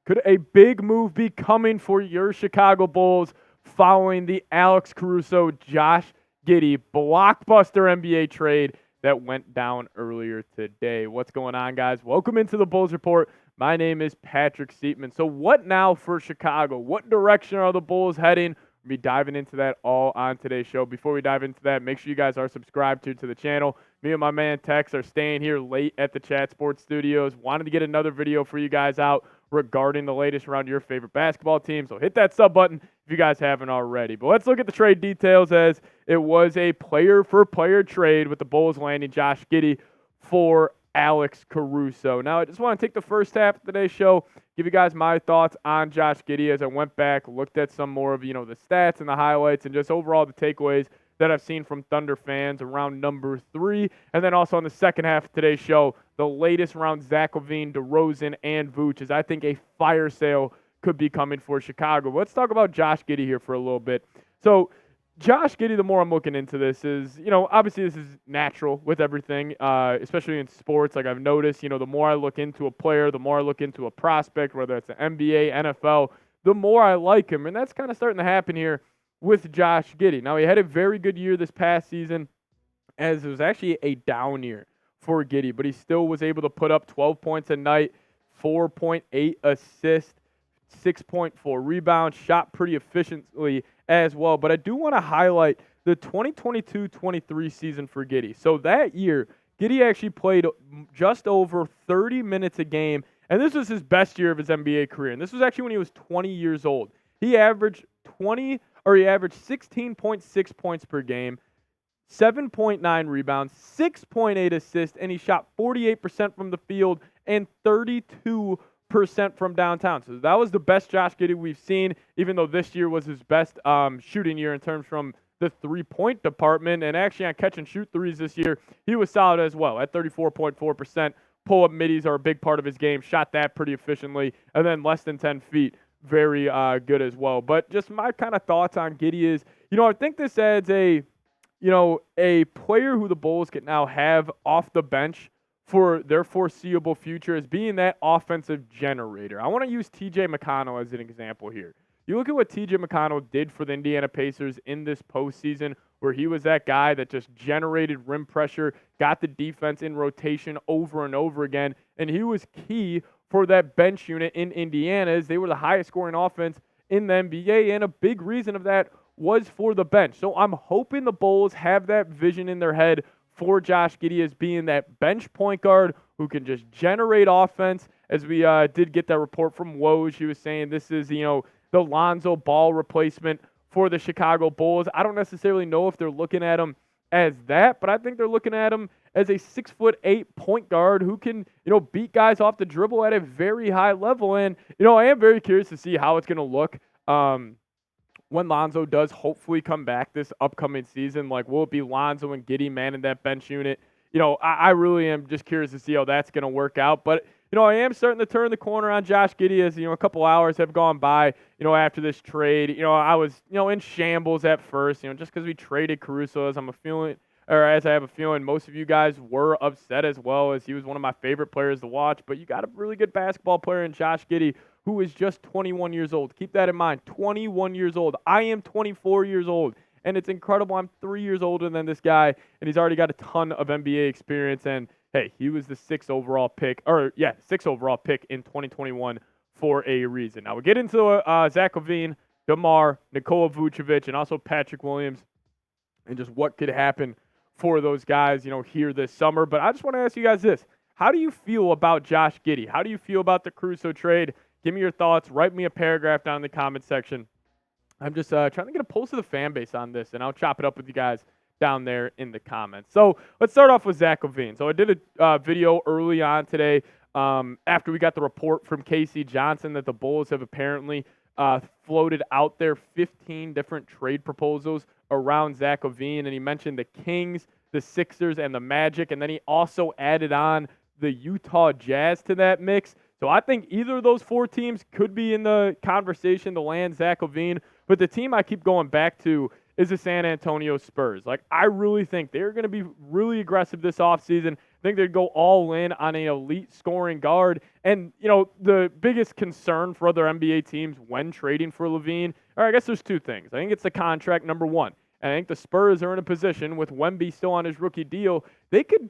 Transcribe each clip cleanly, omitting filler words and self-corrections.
Could a big move be coming for your Chicago Bulls following the Alex Caruso, Josh Giddey blockbuster NBA trade that went down earlier today? What's going on, guys? Welcome into the Bulls Report. My name is Patrick Siepman. So what now for Chicago? What direction are the Bulls heading? We'll be diving into that all on today's show. Before we dive into that, make sure you guys are subscribed to the channel. Me and my man Tex are staying here late at the Chat Sports Studios. Wanted to get another video for you guys out regarding the latest around your favorite basketball team. So hit that sub button if you guys haven't already. But let's look at the trade details, as it was a player-for-player trade with the Bulls landing Josh Giddey for Alex Caruso. Now, I just want to take the first half of today's show, give you guys my thoughts on Josh Giddey as I went back, looked at some more of, the stats and the highlights and just overall the takeaways that I've seen from Thunder fans around number 3. And then also on the second half of today's show, the latest around Zach LaVine, DeRozan, and Vucevic, as I think a fire sale could be coming for Chicago. Let's talk about Josh Giddey here for a little bit. So, Josh Giddey, the more I'm looking into this is, obviously this is natural with everything, especially in sports. Like I've noticed, the more I look into a player, the more I look into a prospect, whether it's the NBA, NFL, the more I like him. And that's kind of starting to happen here with Josh Giddey. Now, he had a very good year this past season, as it was actually a down year for Giddey, but he still was able to put up 12 points a night, 4.8 assists, 6.4 rebounds, shot pretty efficiently as well. But I do want to highlight the 2022-23 season for Giddey. So that year, Giddey actually played just over 30 minutes a game, and this was his best year of his NBA career. And this was actually when he was 20 years old. He averaged 16.6 points per game, 7.9 rebounds, 6.8 assists, and he shot 48% from the field and 32% from downtown. So that was the best Josh Giddey we've seen, even though this year was his best shooting year in terms from the three-point department. And actually on catch and shoot threes this year, he was solid as well at 34.4%. Pull-up middies are a big part of his game. Shot that pretty efficiently. And then less than 10 feet. Very good as well. But just my kind of thoughts on Giddey is, I think this adds a player who the Bulls can now have off the bench for their foreseeable future as being that offensive generator. I want to use TJ McConnell as an example here. You look at what TJ McConnell did for the Indiana Pacers in this postseason, where he was that guy that just generated rim pressure, got the defense in rotation over and over again, and he was key for that bench unit in Indiana, as they were the highest scoring offense in the NBA, and a big reason of that was for the bench. So I'm hoping the Bulls have that vision in their head for Josh Giddey as being that bench point guard who can just generate offense. As we did get that report from Woj, he was saying this is, the Lonzo Ball replacement for the Chicago Bulls. I don't necessarily know if they're looking at him as that, but I think they're looking at him as a 6'8" point guard who can, beat guys off the dribble at a very high level. And, I am very curious to see how it's going to look when Lonzo does hopefully come back this upcoming season. Like, will it be Lonzo and Giddey manning that bench unit? I really am just curious to see how that's going to work out. But, I am starting to turn the corner on Josh Giddey as, a couple hours have gone by, after this trade. I was, in shambles at first, just because we traded Caruso, as I have a feeling most of you guys were upset as well, as he was one of my favorite players to watch. But you got a really good basketball player in Josh Giddey, who is just 21 years old. Keep that in mind, 21 years old. I am 24 years old, and it's incredible. I'm 3 years older than this guy, and he's already got a ton of NBA experience. And, hey, he was the 6th overall pick in 2021 for a reason. Now, we'll get into Zach LaVine, DeMar, Nikola Vucevic, and also Patrick Williams, and just what could happen for those guys, here this summer. But I just want to ask you guys this. How do you feel about Josh Giddey? How do you feel about the Caruso trade? Give me your thoughts. Write me a paragraph down in the comment section. I'm just trying to get a pulse of the fan base on this, and I'll chop it up with you guys down there in the comments. So let's start off with Zach LaVine. So I did a video early on today after we got the report from Casey Johnson that the Bulls have apparently floated out there 15 different trade proposals around Zach LaVine, and he mentioned the Kings, the Sixers, and the Magic, and then he also added on the Utah Jazz to that mix. So I think either of those 4 teams could be in the conversation to land Zach LaVine, but the team I keep going back to is the San Antonio Spurs. Like, I really think they're going to be really aggressive this offseason I think they'd go all in on an elite scoring guard. And, the biggest concern for other NBA teams when trading for LaVine, or I guess there's two things. I think it's the contract, number one. And I think the Spurs are in a position with Wemby still on his rookie deal. They could,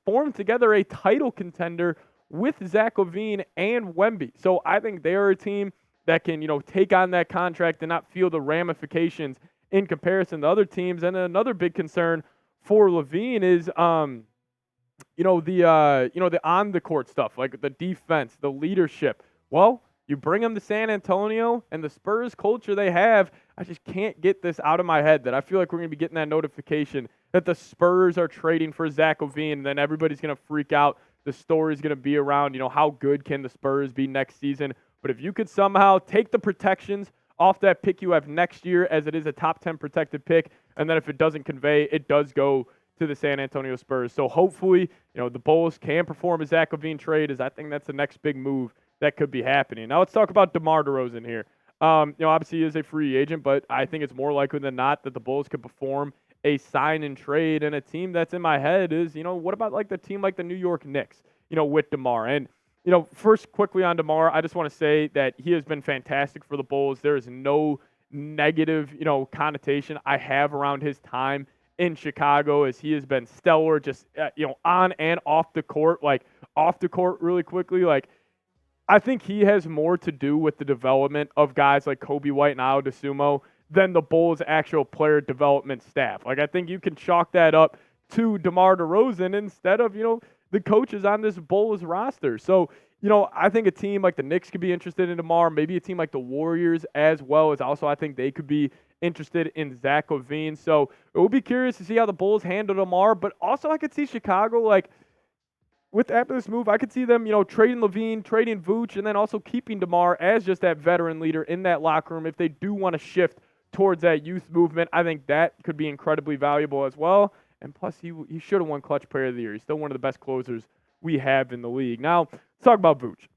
form together a title contender with Zach LaVine and Wemby. So I think they are a team that can, take on that contract and not feel the ramifications in comparison to other teams. And another big concern for LaVine is, the on the court stuff, like the defense, the leadership. Well, you bring him to San Antonio, and the Spurs culture they have, I just can't get this out of my head that I feel like we're going to be getting that notification that the Spurs are trading for Zach LaVine, and then everybody's going to freak out. The story's going to be around, how good can the Spurs be next season. But if you could somehow take the protections off that pick you have next year, as it is a top 10 protected pick, and then if it doesn't convey, it does go to the San Antonio Spurs. So hopefully, the Bulls can perform a Zach LaVine trade, as I think that's the next big move that could be happening. Now let's talk about DeMar DeRozan here. Obviously he is a free agent, but I think it's more likely than not that the Bulls could perform a sign and trade. And a team that's in my head is, what about like the team like the New York Knicks, with DeMar? And, first quickly on DeMar, I just want to say that he has been fantastic for the Bulls. There is no negative, connotation I have around his time in Chicago, as he has been stellar, just, on and off the court. Like off the court really quickly, like, I think he has more to do with the development of guys like Kobe White and Ayo Dosunmu than the Bulls' actual player development staff. Like, I think you can chalk that up to DeMar DeRozan instead of, the coaches on this Bulls roster. So, I think a team like the Knicks could be interested in DeMar. Maybe a team like the Warriors as well, as also I think they could be interested in Zach LaVine. So it will be curious to see how the Bulls handle DeMar. But also I could see Chicago, like, after this move, I could see them, trading LaVine, trading Vooch, and then also keeping DeMar as just that veteran leader in that locker room. If they do want to shift towards that youth movement, I think that could be incredibly valuable as well. And plus, he should have won Clutch Player of the Year. He's still one of the best closers we have in the league. Now, let's talk about Vooch.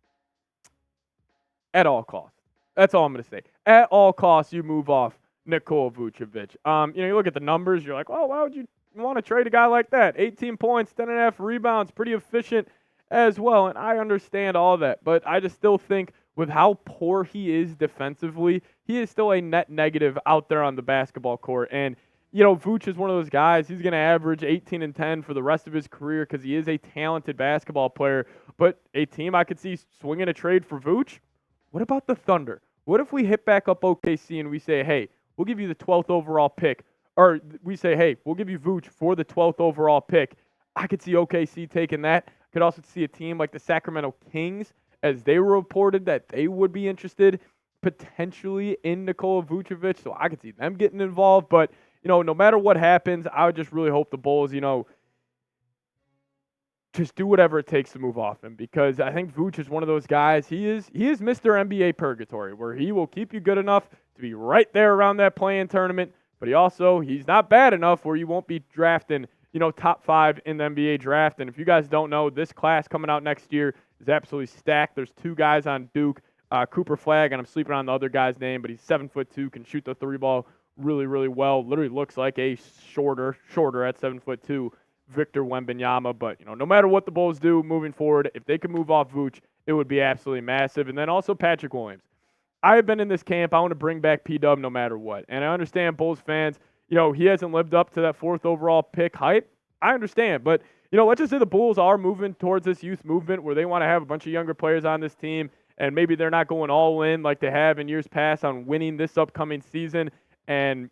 At all costs. That's all I'm going to say. At all costs, you move off Nikola Vucevic. You look at the numbers, you're like, oh, why would you want to trade a guy like that? 18 points, 10.5 rebounds, pretty efficient as well. And I understand all that, but I just still think with how poor he is defensively, he is still a net negative out there on the basketball court. And, Vooch is one of those guys. He's going to average 18 and 10 for the rest of his career because he is a talented basketball player. But a team I could see swinging a trade for Vooch, what about the Thunder? What if we hit back up OKC and we say, hey, we'll give you the 12th overall pick, or we say, hey, we'll give you Vooch for the 12th overall pick. I could see OKC taking that. I could also see a team like the Sacramento Kings, as they were reported that they would be interested potentially in Nikola Vucevic. So I could see them getting involved. But, no matter what happens, I would just really hope the Bulls, just do whatever it takes to move off him, because I think Vooch is one of those guys. He is Mr. NBA purgatory, where he will keep you good enough to be right there around that play-in tournament, but he's not bad enough where you won't be drafting, top 5 in the NBA draft. And if you guys don't know, this class coming out next year is absolutely stacked. There's 2 guys on Duke, Cooper Flagg, and I'm sleeping on the other guy's name, but he's 7'2", can shoot the 3-ball really, really well. Literally looks like a shorter at 7'2", Victor Wembanyama. But, no matter what the Bulls do moving forward, if they can move off Vooch, it would be absolutely massive. And then also Patrick Williams. I've been in this camp. I want to bring back P-Dub no matter what. And I understand Bulls fans, he hasn't lived up to that 4th overall pick hype. I understand. But, let's just say the Bulls are moving towards this youth movement where they want to have a bunch of younger players on this team, and maybe they're not going all in like they have in years past on winning this upcoming season. And,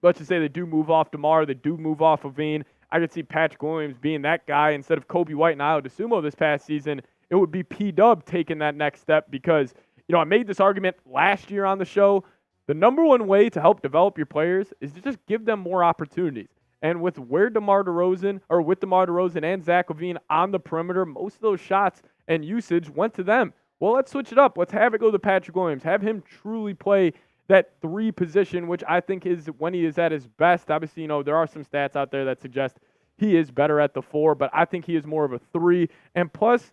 let's just say they do move off DeMar, they do move off LaVine. I could see Patrick Williams being that guy instead of Kobe White and Ayo Dosunmu this past season. It would be P-Dub taking that next step because, I made this argument last year on the show. The number one way to help develop your players is to just give them more opportunities. And with DeMar DeRozan and Zach LaVine on the perimeter, most of those shots and usage went to them. Well, let's switch it up. Let's have it go to Patrick Williams. Have him truly play that 3 position, which I think is when he is at his best. Obviously, there are some stats out there that suggest he is better at the 4, but I think he is more of a 3. And plus,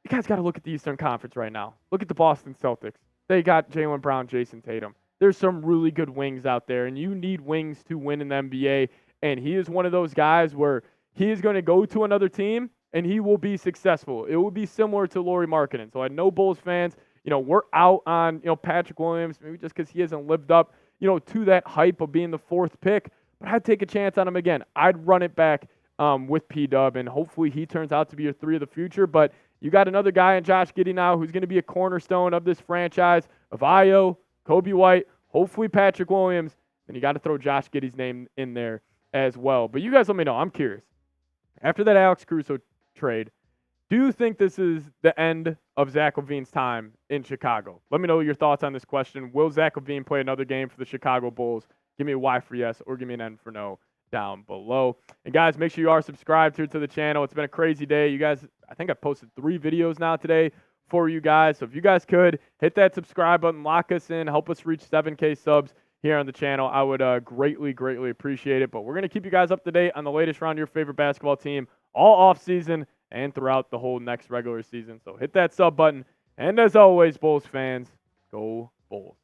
you guys got to look at the Eastern Conference right now. Look at the Boston Celtics. They got Jaylen Brown, Jason Tatum. There's some really good wings out there, and you need wings to win in the NBA. And he is one of those guys where he is going to go to another team and he will be successful. It will be similar to Lauri Markkanen. So I know Bulls fans, we're out on, Patrick Williams, maybe just because he hasn't lived up, to that hype of being the 4th pick. But I'd take a chance on him again. I'd run it back with P-Dub, and hopefully he turns out to be your 3 of the future. But you got another guy in Josh Giddey now who's going to be a cornerstone of this franchise, of Ayo, Kobe White, hopefully Patrick Williams. Then you got to throw Josh Giddey's name in there as well. But you guys let me know. I'm curious. After that Alex Caruso trade, do you think this is the end of Zach LaVine's time in Chicago? Let me know your thoughts on this question. Will Zach LaVine play another game for the Chicago Bulls? Give me a Y for yes or give me an N for no down below. And guys, make sure you are subscribed here to the channel. It's been a crazy day. You guys, I think I posted 3 videos now today for you guys. So if you guys could hit that subscribe button, lock us in, help us reach 7K subs here on the channel, I would greatly, greatly appreciate it. But we're going to keep you guys up to date on the latest round of your favorite basketball team all offseason and throughout the whole next regular season. So hit that sub button. And as always, Bulls fans, go Bulls.